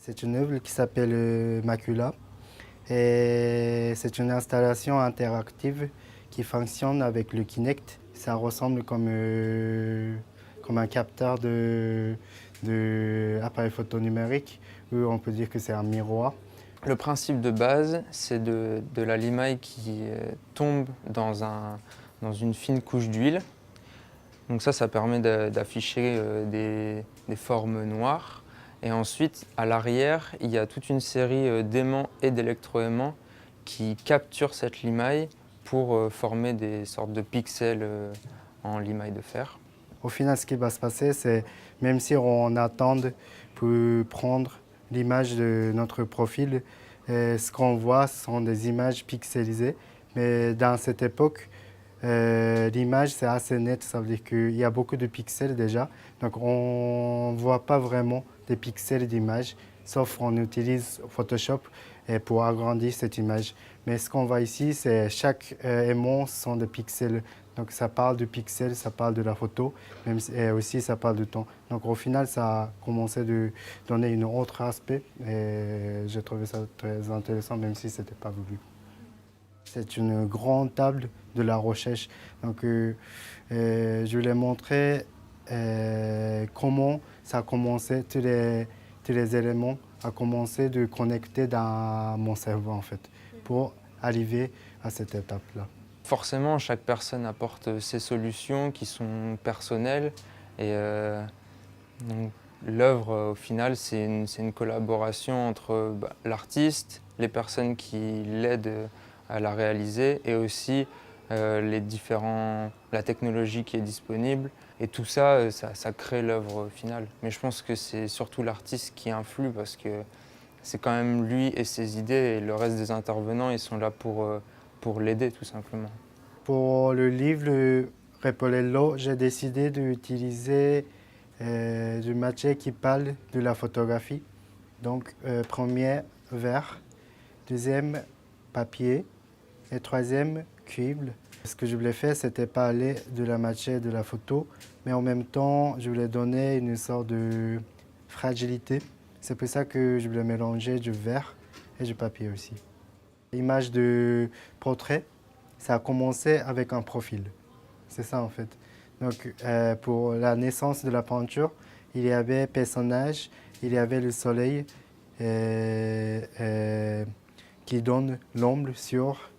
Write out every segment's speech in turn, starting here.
C'est une œuvre qui s'appelle Macula et c'est une installation interactive qui fonctionne avec le Kinect. Ça ressemble comme un capteur de appareil photo numérique où on peut dire que c'est un miroir. Le principe de base, c'est de la limaille qui tombe dans une fine couche d'huile. Donc ça permet d'afficher des formes noires. Et ensuite, à l'arrière, il y a toute une série d'aimants et d'électroaimants qui capturent cette limaille pour former des sortes de pixels en limaille de fer. Au final, ce qui va se passer, c'est même si on attend pour prendre l'image de notre profil, ce qu'on voit sont des images pixelisées. Mais dans cette époque, l'image, c'est assez net, ça veut dire qu'il y a beaucoup de pixels déjà. Donc on ne voit pas vraiment des pixels d'image, sauf qu'on utilise Photoshop pour agrandir cette image. Mais ce qu'on voit ici, c'est chaque aimant sont des pixels. Donc ça parle du pixel, ça parle de la photo, et aussi ça parle du temps. Donc au final, ça a commencé de donner un autre aspect et j'ai trouvé ça très intéressant, même si ce n'était pas voulu. C'est une grande table de la recherche. Donc, je voulais montrer comment ça a commencé, tous les éléments ont commencé de connecter dans mon cerveau en fait, pour arriver à cette étape-là. Forcément, chaque personne apporte ses solutions qui sont personnelles et donc, l'œuvre, au final, c'est une collaboration entre l'artiste, les personnes qui l'aident à la réaliser et aussi la technologie qui est disponible. Et tout ça, ça crée l'œuvre finale. Mais je pense que c'est surtout l'artiste qui influe parce que c'est quand même lui et ses idées et le reste des intervenants, ils sont là pour l'aider tout simplement. Pour le livre, le Repolello, j'ai décidé d'utiliser du matière qui parle de la photographie. Donc, premier, verre, deuxième, papier et troisième, cuivre. Ce que je voulais faire, c'était parler de la matière de la photo, mais en même temps, je voulais donner une sorte de fragilité. C'est pour ça que je voulais mélanger du verre et du papier aussi. L'image de portrait, ça a commencé avec un profil. C'est ça en fait. Donc pour la naissance de la peinture, il y avait personnage, il y avait le soleil qui donne l'ombre sur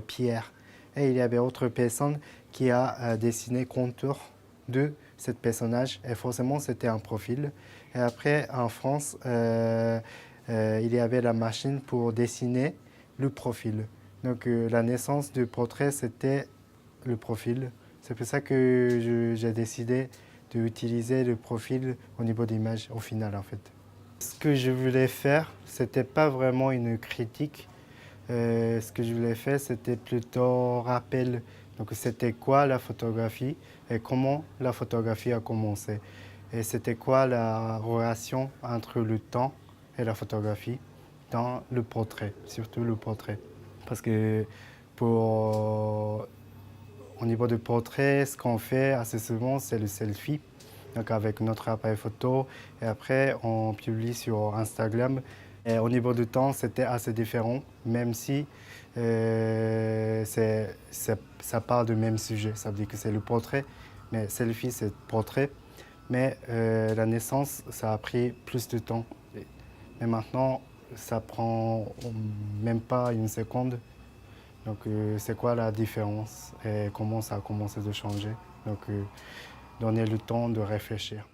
pierre. Et il y avait autre personne qui a dessiné contour de ce personnage. Et forcément, c'était un profil. Et après, en France, il y avait la machine pour dessiner le profil. Donc la naissance du portrait, c'était le profil. C'est pour ça que j'ai décidé d'utiliser le profil au niveau d'image au final en fait. Ce que je voulais faire, c'était pas vraiment une critique. Ce que je voulais faire, c'était plutôt rappel. Donc c'était quoi la photographie et comment la photographie a commencé. Et c'était quoi la relation entre le temps et la photographie dans le portrait, surtout le portrait. Parce que au niveau du portrait, ce qu'on fait assez souvent, c'est le selfie, donc avec notre appareil photo. Et après, on publie sur Instagram. Et au niveau du temps, c'était assez différent, même si ça parle du même sujet. Ça veut dire que c'est le portrait, mais selfie, c'est portrait. Mais la naissance, ça a pris plus de temps. Mais maintenant, ça prend même pas une seconde. Donc, c'est quoi la différence et comment ça a commencé de changer. Donc, donner le temps de réfléchir.